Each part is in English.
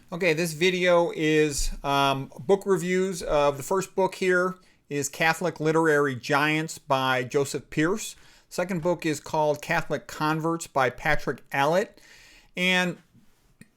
Okay, this video is book reviews of the first book here is Catholic Literary Giants by Joseph Pearce. Second book is called Catholic Converts by Patrick Allitt. And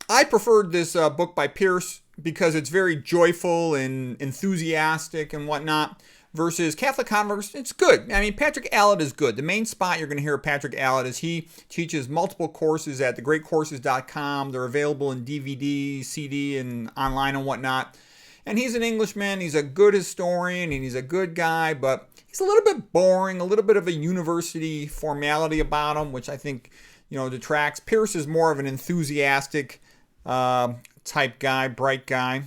I preferred this book by Pearce because it's very joyful and enthusiastic and whatnot. Versus Catholic Converts, it's good. I mean, Patrick Allitt is good. The main spot you're going to hear of Patrick Allitt is he teaches multiple courses at thegreatcourses.com. They're available in DVD, CD, and online and whatnot. And he's an Englishman. He's a good historian, and he's a good guy, but he's a little bit boring, a little bit of a university formality about him, which I think, detracts. Pearce is more of an enthusiastic type guy, bright guy.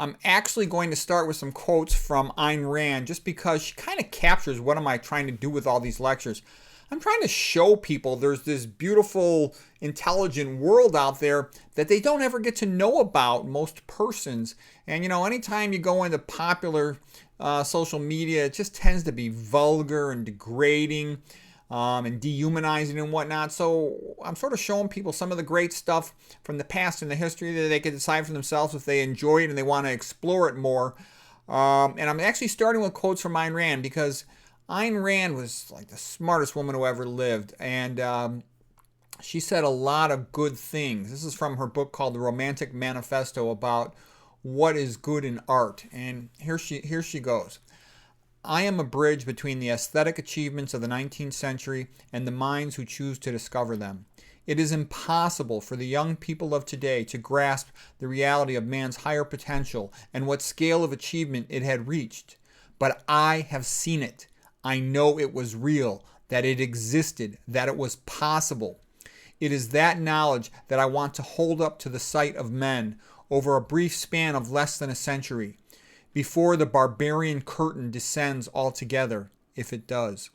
I'm actually going to start with some quotes from Ayn Rand just because she kind of captures what am I trying to do with all these lectures. I'm trying to show people there's this beautiful, intelligent world out there that they don't ever get to know about, most persons. And, anytime you go into popular social media, it just tends to be vulgar and degrading and dehumanizing and whatnot. So I'm sort of showing people some of the great stuff from the past and the history that they can decide for themselves if they enjoy it and they want to explore it more. And I'm actually starting with quotes from Ayn Rand because Ayn Rand was like the smartest woman who ever lived. And she said a lot of good things. This is from her book called The Romantic Manifesto about what is good in art. And here she goes. I am a bridge between the aesthetic achievements of the 19th century and the minds who choose to discover them. It is impossible for the young people of today to grasp the reality of man's higher potential and what scale of achievement it had reached. But I have seen it. I know it was real, that it existed, that it was possible. It is that knowledge that I want to hold up to the sight of men over a brief span of less than a century, before the barbarian curtain descends altogether, if it does,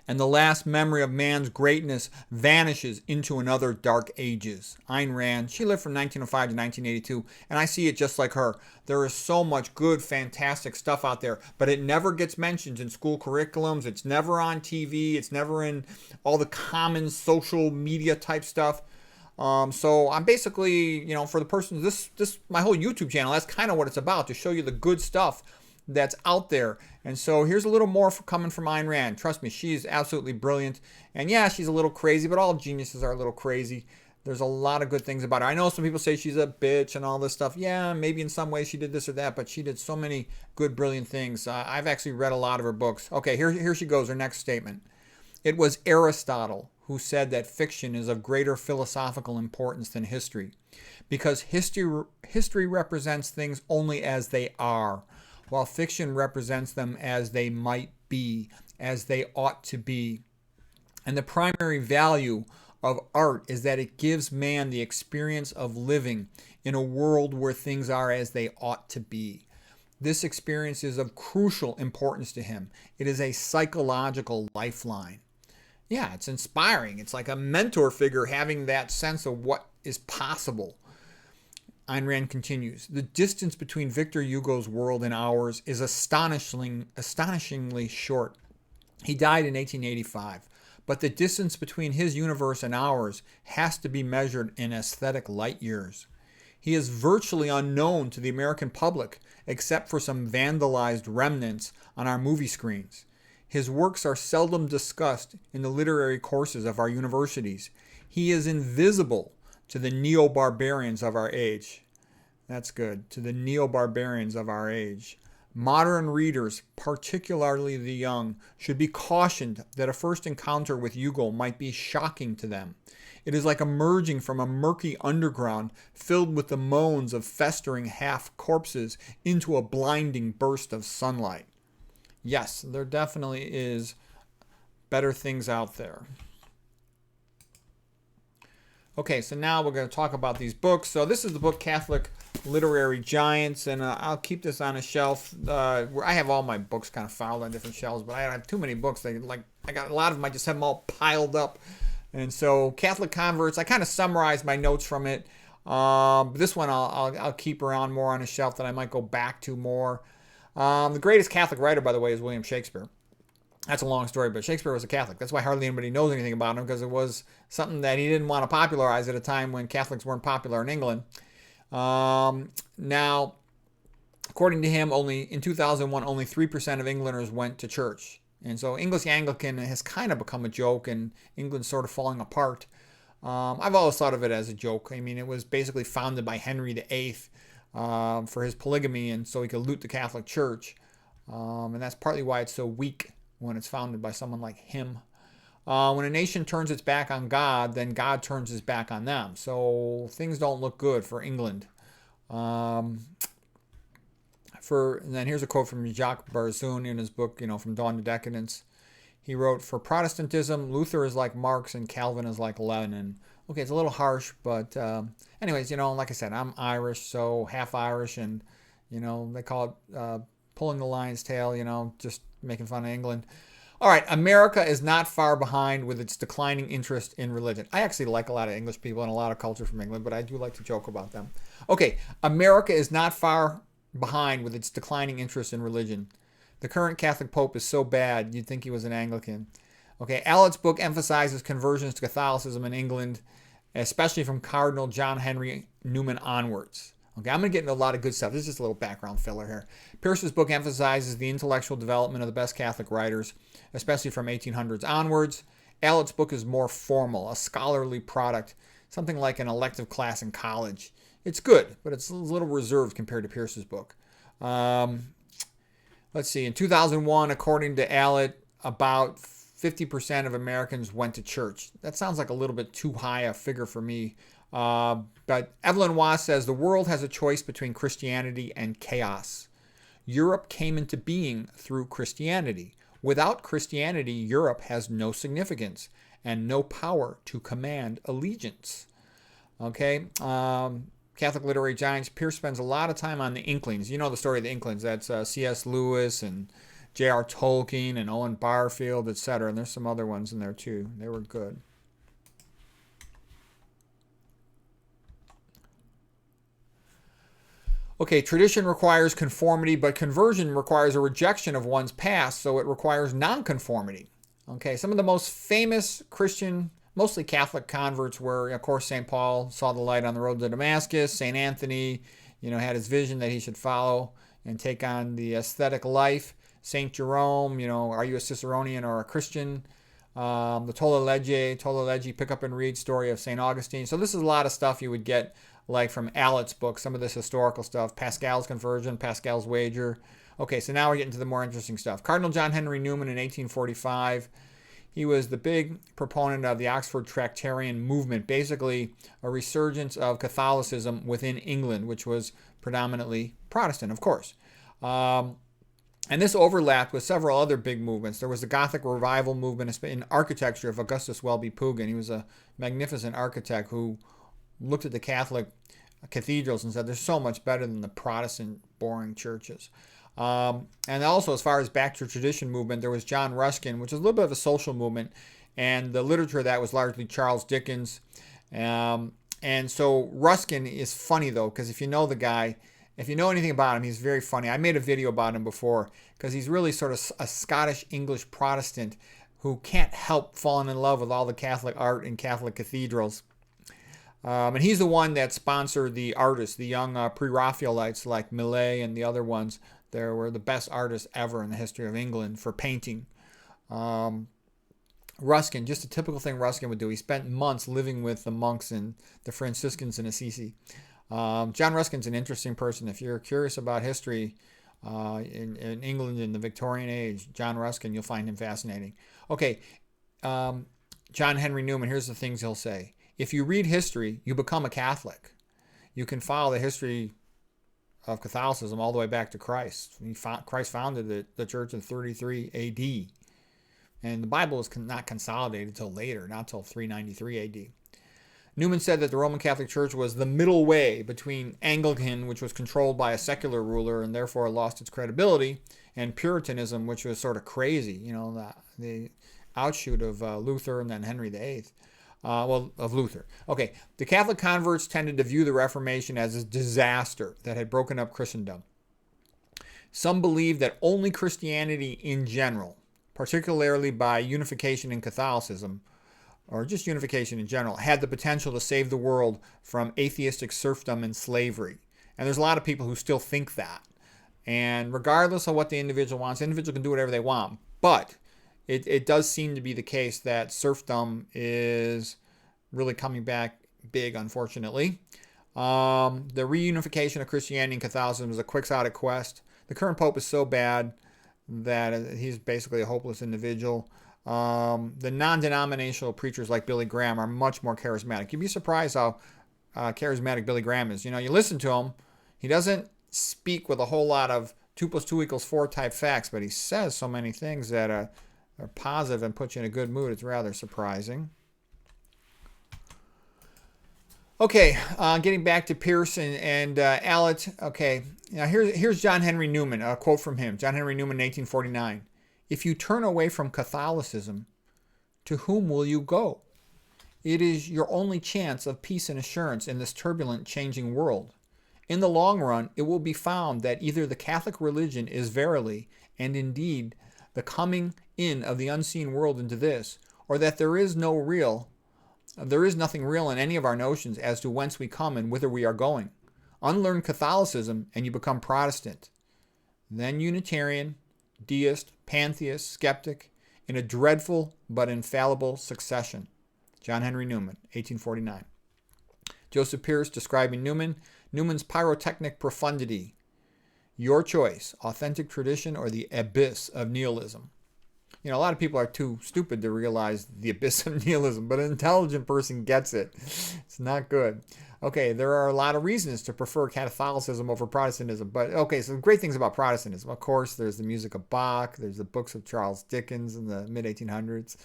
and the last memory of man's greatness vanishes into another dark ages. Ayn Rand, she lived from 1905 to 1982, and I see it just like her. There is so much good, fantastic stuff out there, but it never gets mentioned in school curriculums. It's never on TV. It's never in all the common social media type stuff. So I'm basically, for the person, this my whole YouTube channel, that's kind of what it's about, to show you the good stuff that's out there. And so here's a little more coming from Ayn Rand. Trust me, she's absolutely brilliant. And yeah, she's a little crazy, but all geniuses are a little crazy. There's a lot of good things about her. I know some people say she's a bitch and all this stuff. Yeah, maybe in some ways she did this or that, but she did so many good, brilliant things. I've actually read a lot of her books. Okay, here she goes, her next statement. It was Aristotle who said that fiction is of greater philosophical importance than history, because history represents things only as they are, while fiction represents them as they might be, as they ought to be. And the primary value of art is that it gives man the experience of living in a world where things are as they ought to be. This experience is of crucial importance to him. It is a psychological lifeline. Yeah, it's inspiring. It's like a mentor figure having that sense of what is possible. Ayn Rand continues, the distance between Victor Hugo's world and ours is astonishingly short. He died in 1885, but the distance between his universe and ours has to be measured in aesthetic light years. He is virtually unknown to the American public, except for some vandalized remnants on our movie screens. His works are seldom discussed in the literary courses of our universities. He is invisible to the neo-barbarians of our age. That's good. To the neo-barbarians of our age. Modern readers, particularly the young, should be cautioned that a first encounter with Hugo might be shocking to them. It is like emerging from a murky underground filled with the moans of festering half-corpses into a blinding burst of sunlight. Yes, there definitely is better things out there. Okay, so now we're going to talk about these books. So this is the book Catholic Literary Giants, and I'll keep this on a shelf. Where I have all my books kind of filed on different shelves, but I don't have too many books. I got a lot of them. I just have them all piled up. And so Catholic Converts, I kind of summarized my notes from it. This one I'll keep around more on a shelf that I might go back to more. The greatest Catholic writer, by the way, is William Shakespeare. That's a long story, but Shakespeare was a Catholic. That's why hardly anybody knows anything about him, because it was something that he didn't want to popularize at a time when Catholics weren't popular in England. Now, according to him, only in 2001, only 3% of Englanders went to church. And so English Anglican has kind of become a joke, and England's sort of falling apart. I've always thought of it as a joke. I mean, it was basically founded by Henry VIII for his polygamy, and so he could loot the Catholic Church. And that's partly why it's so weak when it's founded by someone like him. When a nation turns its back on God, then God turns his back on them. So things don't look good for England. And then here's a quote from Jacques Barzun in his book, From Dawn to Decadence. He wrote, "For Protestantism, Luther is like Marx and Calvin is like Lenin." Okay, it's a little harsh, but anyways, like I said, I'm Irish, so half Irish, and, they call it pulling the lion's tail, just making fun of England. All right, America is not far behind with its declining interest in religion. I actually like a lot of English people and a lot of culture from England, but I do like to joke about them. Okay, America is not far behind with its declining interest in religion. The current Catholic Pope is so bad, you'd think he was an Anglican. Okay, Allitt's book emphasizes conversions to Catholicism in England, especially from Cardinal John Henry Newman onwards. Okay, I'm going to get into a lot of good stuff. This is just a little background filler here. Pearce's book emphasizes the intellectual development of the best Catholic writers, especially from 1800s onwards. Allitt's book is more formal, a scholarly product, something like an elective class in college. It's good, but it's a little reserved compared to Pearce's book. Let's see. In 2001, according to Allitt, about 50% of Americans went to church. That sounds like a little bit too high a figure for me. But Evelyn Waugh says the world has a choice between Christianity and chaos. Europe came into being through Christianity. Without Christianity, Europe has no significance and no power to command allegiance. Okay. Catholic literary giants. Pearce spends a lot of time on the Inklings. You know the story of the Inklings. That's C.S. Lewis and J.R. Tolkien and Owen Barfield, etc. And there's some other ones in there too. They were good. Okay, tradition requires conformity, but conversion requires a rejection of one's past, so it requires nonconformity. Okay, some of the most famous Christian, mostly Catholic converts were, of course, St. Paul saw the light on the road to Damascus. St. Anthony, had his vision that he should follow and take on the ascetic life. St. Jerome, are you a Ciceronian or a Christian? The Tolle Legge, pick up and read story of St. Augustine. So this is a lot of stuff you would get like from Allitt's book, some of this historical stuff, Pascal's conversion, Pascal's wager. Okay, so now we're getting to the more interesting stuff. Cardinal John Henry Newman in 1845, he was the big proponent of the Oxford Tractarian movement, basically a resurgence of Catholicism within England, which was predominantly Protestant, of course. And this overlapped with several other big movements. There was the Gothic revival movement in architecture of Augustus Welby Pugin. He was a magnificent architect who looked at the Catholic cathedrals and said, they're so much better than the Protestant boring churches. And also, as far as back to tradition movement, there was John Ruskin, which is a little bit of a social movement. And the literature of that was largely Charles Dickens. And so Ruskin is funny, though, because if you know the guy, if you know anything about him, he's very funny. I made a video about him before because he's really sort of a Scottish English Protestant who can't help falling in love with all the Catholic art in Catholic cathedrals. And he's the one that sponsored the artists, the young pre-Raphaelites like Millet and the other ones. They were the best artists ever in the history of England for painting. Ruskin, just a typical thing Ruskin would do. He spent months living with the monks and the Franciscans in Assisi. John Ruskin's an interesting person. If you're curious about history in England in the Victorian age, John Ruskin, you'll find him fascinating. Okay, John Henry Newman, here's the things he'll say. If you read history, you become a Catholic. You can follow the history of Catholicism all the way back to Christ. Christ founded the church in 33 AD. And the Bible was not consolidated until later, not until 393 AD. Newman said that the Roman Catholic Church was the middle way between Anglican, which was controlled by a secular ruler and therefore lost its credibility, and Puritanism, which was sort of crazy, the outshoot of Luther and then Henry VIII. Of Luther. Okay, the Catholic converts tended to view the Reformation as a disaster that had broken up Christendom. Some believed that only Christianity in general, particularly by unification in Catholicism, or just unification in general, had the potential to save the world from atheistic serfdom and slavery. And there's a lot of people who still think that. And regardless of what the individual wants, the individual can do whatever they want. But it does seem to be the case that serfdom is really coming back big, unfortunately. The reunification of Christianity and Catholicism is a quixotic quest. The current pope is so bad that he's basically a hopeless individual. The non-denominational preachers like Billy Graham are much more charismatic. You'd be surprised how charismatic Billy Graham is. You know, you listen to him, he doesn't speak with a whole lot of 2 + 2 = 4 type facts, but he says so many things that are positive and put you in a good mood. It's rather surprising. Okay, getting back to Pearce and Allitt. Okay, now here's John Henry Newman, a quote from him. John Henry Newman, 1849. If you turn away from Catholicism, to whom will you go? It is your only chance of peace and assurance in this turbulent, changing world. In the long run, it will be found that either the Catholic religion is verily, and indeed, the coming in of the unseen world into this, or that there is nothing real in any of our notions as to whence we come and whither we are going. Unlearn Catholicism and you become Protestant. Then Unitarian, deist, pantheist, skeptic, in a dreadful but infallible succession. John Henry Newman, 1849. Joseph Pearce describing Newman's pyrotechnic profundity. Your choice, authentic tradition or the abyss of nihilism. You know, a lot of people are too stupid to realize the abyss of nihilism, but an intelligent person gets it. It's not good. Okay, there are a lot of reasons to prefer Catholicism over Protestantism, but okay, some great things about Protestantism. Of course, there's the music of Bach, there's the books of Charles Dickens in the mid-1800s.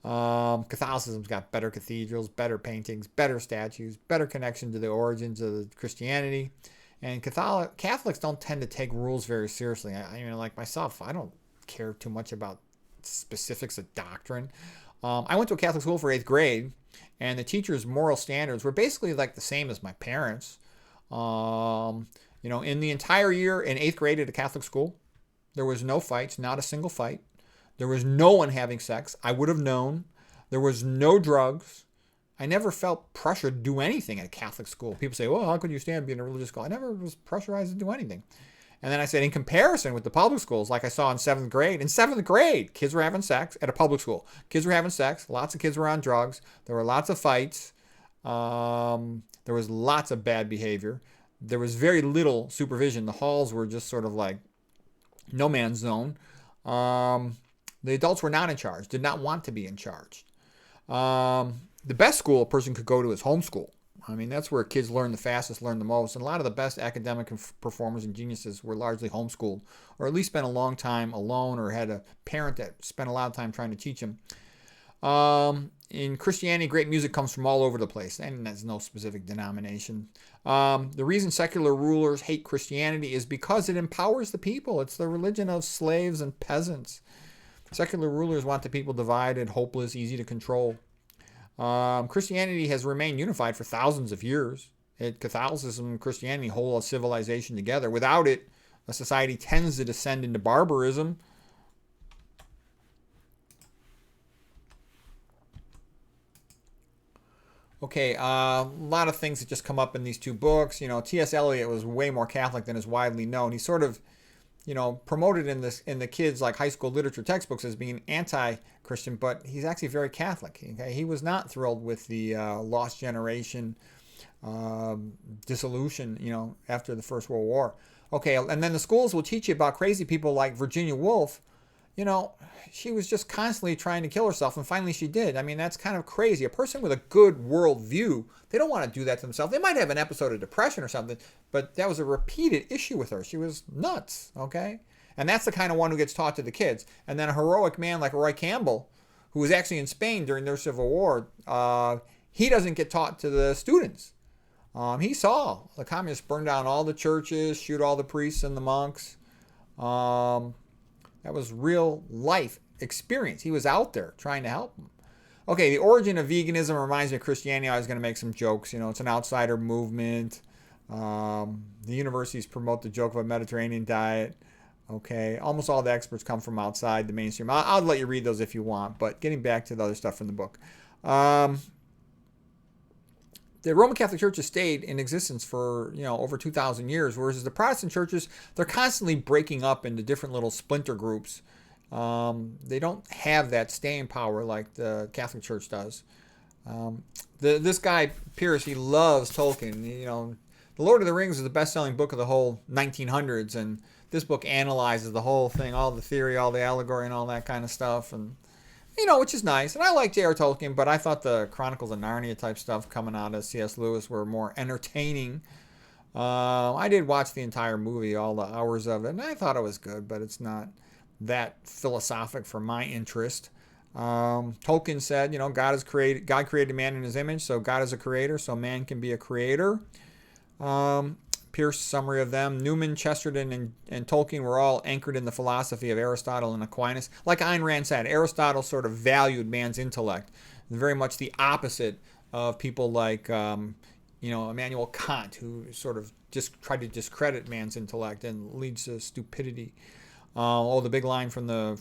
Catholicism's got better cathedrals, better paintings, better statues, better connection to the origins of Christianity. And Catholics don't tend to take rules very seriously. I mean, like myself, I don't care too much about specifics of doctrine. I went to a Catholic school for 8th grade, and the teachers' moral standards were basically like the same as my parents. You know, in the entire year in 8th grade at a Catholic school, there was no fights, not a single fight. There was no one having sex. I would have known. There was no drugs. I never felt pressure to do anything at a Catholic school. People say, well, how could you stand being a religious school? I never was pressurized to do anything. And then I said, in comparison with the public schools, like I saw in 7th grade, kids were having sex at a public school. Kids were having sex. Lots of kids were on drugs. There were lots of fights. There was lots of bad behavior. There was very little supervision. The halls were just sort of like no man's zone. The adults were not in charge, did not want to be in charge. The best school a person could go to is homeschool. I mean, that's where kids learn the fastest, learn the most. And a lot of the best academic performers and geniuses were largely homeschooled, or at least spent a long time alone, or had a parent that spent a lot of time trying to teach them. In Christianity, great music comes from all over the place, and there's no specific denomination. The reason secular rulers hate Christianity is because it empowers the people. It's the religion of slaves and peasants. Secular rulers want the people divided, hopeless, easy to control. Christianity has remained unified for thousands of years. Catholicism and Christianity hold a civilization together. Without it, a society tends to descend into barbarism. Okay, a lot of things that just come up in these two books. You know, T.S. Eliot was way more Catholic than is widely known. He sort of, you know, promoted in the kids' like high school literature textbooks as being anti-Christian, but he's actually very Catholic. Okay? He was not thrilled with the lost generation dissolution, you know, after the First World War. Okay, and then the schools will teach you about crazy people like Virginia Woolf. You know, she was just constantly trying to kill herself, and finally she did. I mean, that's kind of crazy. A person with a good worldview, they don't want to do that to themselves. They might have an episode of depression or something, but that was a repeated issue with her. She was nuts, okay? And that's the kind of one who gets taught to the kids. And then a heroic man like Roy Campbell, who was actually in Spain during their Civil War, he doesn't get taught to the students. He saw the communists burn down all the churches, shoot all the priests and the monks. That was real life experience. He was out there trying to help them. Okay, the origin of veganism reminds me of Christianity. I was going to make some jokes. You know, it's an outsider movement. The universities promote the joke of a Mediterranean diet. Okay, almost all the experts come from outside the mainstream. I'll let you read those if you want, but getting back to the other stuff from the book. The Roman Catholic Church has stayed in existence for over 2,000 years, whereas the Protestant churches, they're constantly breaking up into different little splinter groups. They don't have that staying power like the Catholic Church does. This guy Pearce, he loves Tolkien. The Lord of the Rings is the best-selling book of the whole 1900s, and this book analyzes the whole thing, all the theory, all the allegory, and all that kind of stuff, and which is nice. And I like J.R. Tolkien, but I thought the Chronicles of Narnia type stuff coming out of C.S. Lewis were more entertaining. I did watch the entire movie, all the hours of it, and I thought it was good, but it's not that philosophic for my interest. Tolkien said, God created man in his image, so God is a creator, so man can be a creator. Pearce summary of them: Newman, Chesterton, and Tolkien were all anchored in the philosophy of Aristotle and Aquinas. Like Ayn Rand said, Aristotle sort of valued man's intellect, very much the opposite of people like Immanuel Kant, who sort of just tried to discredit man's intellect and leads to stupidity. The big line from the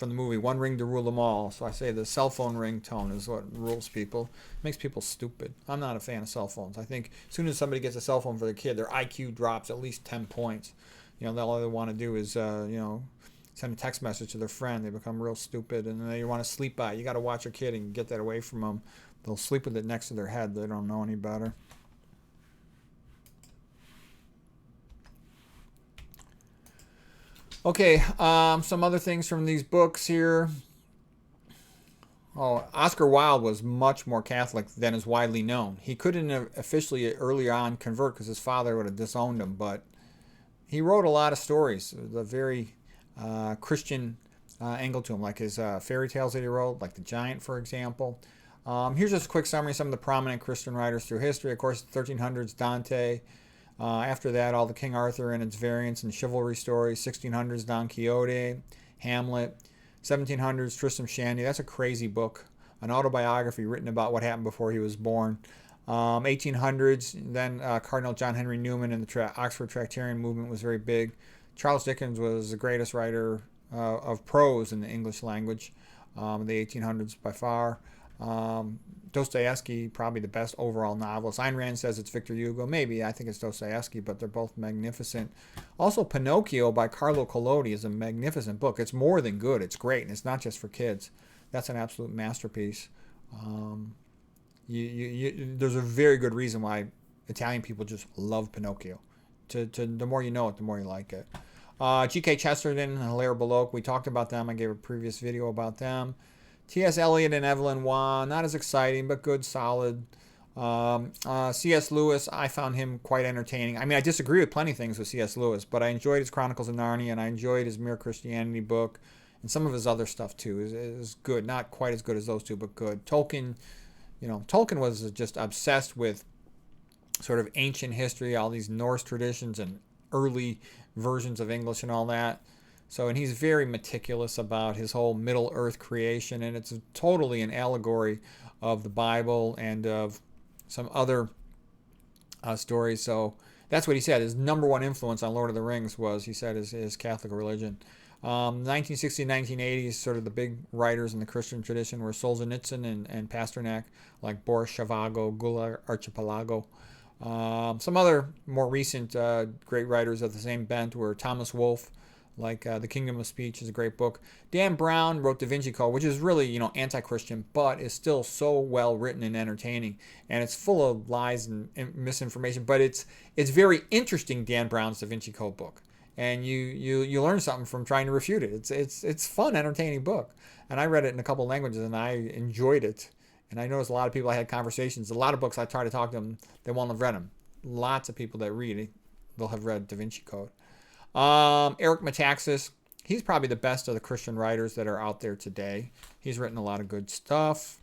movie, one ring to rule them all. So I say the cell phone ringtone is what rules people. It makes people stupid. I'm not a fan of cell phones. I think as soon as somebody gets a cell phone for their kid, their IQ drops at least 10 points. All they want to do is, send a text message to their friend. They become real stupid, and they want to sleep by it. You got to watch your kid and get that away from them. They'll sleep with it next to their head. They don't know any better. Okay, some other things from these books here. Oscar Wilde was much more Catholic than is widely known. He couldn't officially early on convert because his father would have disowned him, but he wrote a lot of stories, a very Christian angle to him, like his fairy tales that he wrote, like The Giant, for example. Here's just a quick summary of some of the prominent Christian writers through history. Of course, the 1300s, Dante. After that, all the King Arthur and its variants and chivalry stories. 1600s, Don Quixote, Hamlet. 1700s, Tristram Shandy. That's a crazy book. An autobiography written about what happened before he was born. 1800s, then Cardinal John Henry Newman and the Oxford Tractarian movement was very big. Charles Dickens was the greatest writer of prose in the English language in the 1800s by far. Dostoevsky, probably the best overall novelist. Ayn Rand says it's Victor Hugo. Maybe. I think it's Dostoevsky, but they're both magnificent. Also, Pinocchio by Carlo Collodi is a magnificent book. It's more than good. It's great, and it's not just for kids. That's an absolute masterpiece. There's a very good reason why Italian people just love Pinocchio. The more you know it, the more you like it. G.K. Chesterton and Hilaire Belloc, we talked about them. I gave a previous video about them. T.S. Eliot and Evelyn Waugh, not as exciting, but good, solid. C.S. Lewis, I found him quite entertaining. I mean, I disagree with plenty of things with C.S. Lewis, but I enjoyed his Chronicles of Narnia, and I enjoyed his Mere Christianity book, and some of his other stuff, too, is good. Not quite as good as those two, but good. Tolkien was just obsessed with sort of ancient history, all these Norse traditions and early versions of English and all that. And he's very meticulous about his whole Middle Earth creation, and it's totally an allegory of the Bible and of some other stories. So that's what he said. His number one influence on Lord of the Rings was, he said, his Catholic religion. 1960s, 1980s, sort of the big writers in the Christian tradition were Solzhenitsyn and Pasternak, like Boris Zhivago, Gulag Archipelago. Some other more recent great writers of the same bent were Thomas Wolfe, like The Kingdom of Speech is a great book. Dan Brown wrote Da Vinci Code, which is really, anti-Christian, but is still so well written and entertaining. And it's full of lies and misinformation, but it's very interesting, Dan Brown's Da Vinci Code book. And you learn something from trying to refute it. It's fun, entertaining book. And I read it in a couple languages, and I enjoyed it. And I noticed a lot of people I had conversations. A lot of books I try to talk to them, they won't have read them. Lots of people that read it, they'll have read Da Vinci Code. Eric Metaxas, he's probably the best of the Christian writers that are out there today. He's written a lot of good stuff.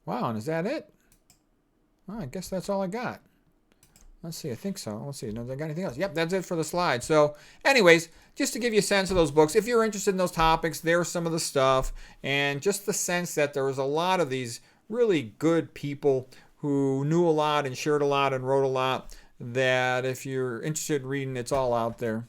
Wow, and is that it? Well, I guess that's all I got. Let's see, I think so. Let's see, no, I got anything else? Yep, that's it for the slide. So, anyways, just to give you a sense of those books, if you're interested in those topics, there's some of the stuff, and just the sense that there was a lot of these really good people who knew a lot and shared a lot and wrote a lot. that if you're interested in reading, it's all out there.